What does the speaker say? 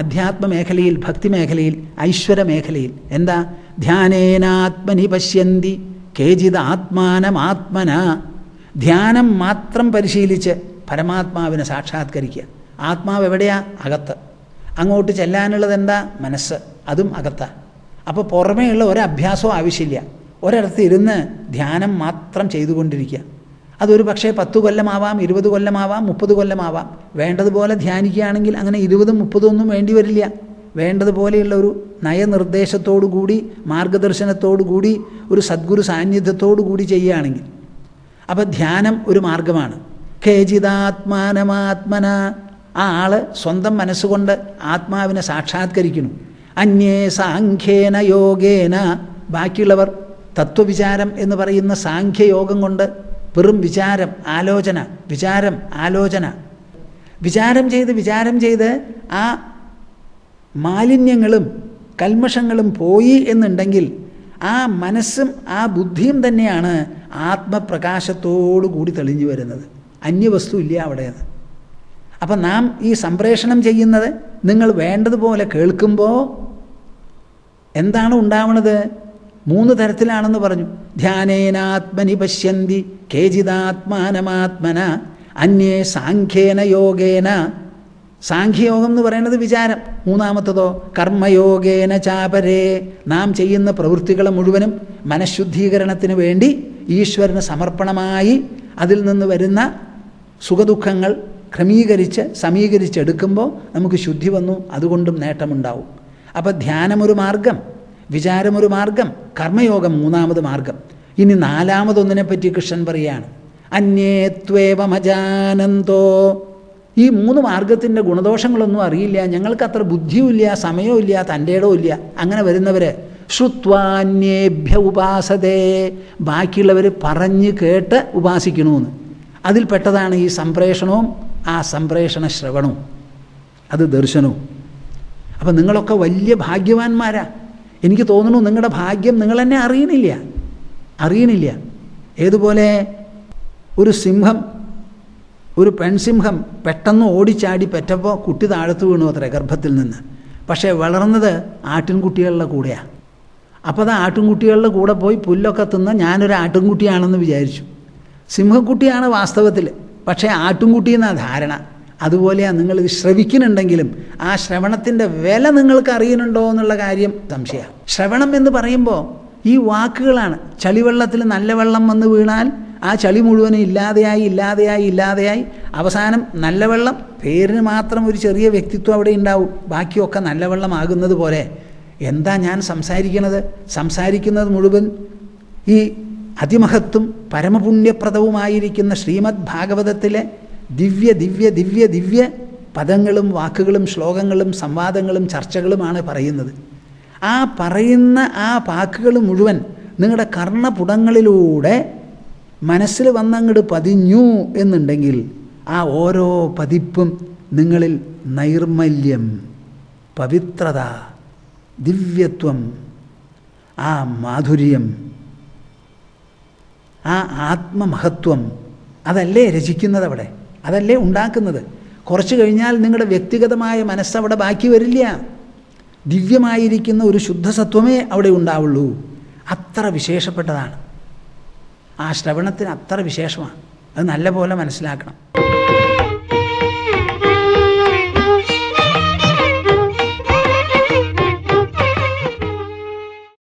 അധ്യാത്മ മേഖലയിൽ, ഭക്തി മേഖലയിൽ, ഐശ്വര മേഖലയിൽ എന്താ? ധ്യാനേനാത്മനി പശ്യന്തി കേചിത് ആത്മാനമാത്മന. ധ്യാനം മാത്രം പരിശീലിച്ച് പരമാത്മാവിനെ സാക്ഷാത്കരിക്കുക. ആത്മാവ് എവിടെയാ? അകത്ത്. അങ്ങോട്ട് ചെല്ലാനുള്ളത് എന്താ? മനസ്സ്. അതും അകത്താണ്. അപ്പോൾ പുറമേയുള്ള ഒരഭ്യാസവും ആവശ്യമില്ല. ഒരിടത്ത് ഇരുന്ന് ധ്യാനം മാത്രം ചെയ്തുകൊണ്ടിരിക്കുക. അതൊരു പക്ഷേ 10 കൊല്ലമാവാം, 20 കൊല്ലമാവാം, 30 കൊല്ലമാവാം. വേണ്ടതുപോലെ ധ്യാനിക്കുകയാണെങ്കിൽ അങ്ങനെ 20, 30 ഒന്നും വേണ്ടി വരില്ല. വേണ്ടതുപോലെയുള്ള ഒരു നയനിർദ്ദേശത്തോടു കൂടി, മാർഗദർശനത്തോടു കൂടി, ഒരു സദ്ഗുരു സാന്നിധ്യത്തോടു കൂടി ചെയ്യുകയാണെങ്കിൽ. അപ്പോൾ ധ്യാനം ഒരു മാർഗമാണ്. കേചിതാത്മാനമാത്മന. ആ ആള് സ്വന്തം മനസ്സുകൊണ്ട് ആത്മാവിനെ സാക്ഷാത്കരിക്കുന്നു. അന്യേ സാഖ്യേന യോഗേന. ബാക്കിയുള്ളവർ തത്വവിചാരം എന്ന് പറയുന്ന സാഖ്യയോഗം കൊണ്ട് വെറും വിചാരം, ആലോചന, വിചാരം, ആലോചന, വിചാരം ചെയ്ത് ആ മാലിന്യങ്ങളും കൽമഷങ്ങളും പോയി എന്നുണ്ടെങ്കിൽ ആ മനസ്സും ആ ബുദ്ധിയും തന്നെയാണ് ആത്മപ്രകാശത്തോടു കൂടി തെളിഞ്ഞു വരുന്നത്. അന്യവസ്തു ഇല്ല അവിടെയെന്ന്. അപ്പം നാം ഈ സംപ്രേഷണം ചെയ്യുന്നത് നിങ്ങൾ വേണ്ടതുപോലെ കേൾക്കുമ്പോൾ എന്താണ് ഉണ്ടാവുന്നത്? 3 തരത്തിലാണെന്ന് പറഞ്ഞു. ധ്യാനേനാത്മനി പശ്യന്തി കേചിതാത്മാനമാത്മന അന്യേ സാഖ്യേന യോഗേന. സാഖ്യയോഗം എന്ന് പറയുന്നത് വിചാരം. മൂന്നാമത്തതോ കർമ്മയോഗേന ചാപരേ. നാം ചെയ്യുന്ന പ്രവൃത്തികൾ മുഴുവനും മനഃശുദ്ധീകരണത്തിന് വേണ്ടി ഈശ്വരന് സമർപ്പണമായി അതിൽ നിന്ന് വരുന്ന സുഖദുഃഖങ്ങൾ ക്രമീകരിച്ച് സമീകരിച്ചെടുക്കുമ്പോൾ നമുക്ക് ശുദ്ധി വന്നു. അതുകൊണ്ടും നേട്ടമുണ്ടാവും. അപ്പം ധ്യാനമൊരു മാർഗം, വിചാരമൊരു മാർഗം, കർമ്മയോഗം 3ാമത് മാർഗം. ഇനി 4ാമതൊന്നിനെ പറ്റി കൃഷ്ണൻ പറയുകയാണ്. അന്യേത്വേവമജാനന്തോ. ഈ 3 മാർഗത്തിൻ്റെ ഗുണദോഷങ്ങളൊന്നും അറിയില്ല, ഞങ്ങൾക്ക് അത്ര ബുദ്ധിയുമില്ല, സമയവും ഇല്ല, തൻ്റെ ഇടവും ഇല്ല. അങ്ങനെ വരുന്നവർ ശ്രുത്വാന്യേഭ്യ ഉപാസതേ. ബാക്കിയുള്ളവർ പറഞ്ഞ് കേട്ട് ഉപാസിക്കണമെന്ന്. അതിൽപ്പെട്ടതാണ് ഈ സംപ്രേഷണവും ആ സംപ്രേഷണ ശ്രവണവും, അത് ദർശനവും. അപ്പം നിങ്ങളൊക്കെ വലിയ ഭാഗ്യവാന്മാരാ. എനിക്ക് തോന്നുന്നു നിങ്ങളുടെ ഭാഗ്യം നിങ്ങൾ തന്നെ അറിയണില്ല. ഏതുപോലെ ഒരു സിംഹം, ഒരു പെൺസിംഹം പെട്ടെന്ന് ഓടിച്ചാടി പെറ്റപ്പോൾ കുട്ടി താഴത്ത് വീണു അത്രേ ഗർഭത്തിൽ നിന്ന്. പക്ഷേ വളർന്നത് ആട്ടിൻകുട്ടികളുടെ കൂടെയാണ്. അപ്പോൾ അത് ആട്ടിൻകുട്ടികളുടെ കൂടെ പോയി പുല്ലൊക്കെ തിന്ന ഞാനൊരു ആട്ടിൻകുട്ടിയാണെന്ന് വിചാരിച്ചു. സിംഹക്കുട്ടിയാണ് വാസ്തവത്തിൽ, പക്ഷേ ആട്ടിൻകുട്ടി എന്നാണ് ധാരണ. അതുപോലെയാണ് നിങ്ങളിത് ശ്രവിക്കുന്നുണ്ടെങ്കിലും ആ ശ്രവണത്തിൻ്റെ വില നിങ്ങൾക്ക് അറിയുന്നുണ്ടോ എന്നുള്ള കാര്യം സംശയമാണ്. ശ്രവണം എന്ന് പറയുമ്പോൾ ഈ വാക്കുകളാണ്. ചളിവെള്ളത്തിൽ നല്ല വെള്ളം വന്ന് വീണാൽ ആ ചളി മുഴുവനും ഇല്ലാതെയായി അവസാനം നല്ല വെള്ളം, പേരിന് മാത്രം ഒരു ചെറിയ വ്യക്തിത്വം അവിടെ ഉണ്ടാവും, ബാക്കിയൊക്കെ നല്ല വെള്ളമാകുന്നത് പോലെ എന്താ ഞാൻ സംസാരിക്കുന്നത് മുഴുവൻ ഈ അതിമഹത്വം പരമപുണ്യപ്രദവുമായിരിക്കുന്ന ശ്രീമദ് ഭാഗവതത്തിലെ ദിവ്യ പദങ്ങളും വാക്കുകളും ശ്ലോകങ്ങളും സംവാദങ്ങളും ചർച്ചകളുമാണ് പറയുന്നത്. ആ പറയുന്ന ആ വാക്കുകൾ മുഴുവൻ നിങ്ങളുടെ കർണപുടങ്ങളിലൂടെ മനസ്സിൽ വന്നങ്ങോട്ട് പതിഞ്ഞു എന്നുണ്ടെങ്കിൽ ആ ഓരോ പതിപ്പും നിങ്ങളിൽ നൈർമല്യം, പവിത്രത, ദിവ്യത്വം, ആ മാധുര്യം, ആ ആത്മമഹത്വം അതല്ലേ രചിക്കുന്നത് അവിടെ, അതല്ലേ ഉണ്ടാക്കുന്നത്. കുറച്ച് കഴിഞ്ഞാൽ നിങ്ങളുടെ വ്യക്തിഗതമായ മനസ്സവിടെ ബാക്കി വരില്ല. ദിവ്യമായിരിക്കുന്ന ഒരു ശുദ്ധസത്വമേ അവിടെ ഉണ്ടാവുള്ളൂ. അത്ര വിശേഷപ്പെട്ടതാണ് ആ ശ്രവണത്തിന്, അത്ര വിശേഷമാണ്. അത് നല്ല പോലെ മനസ്സിലാക്കണം.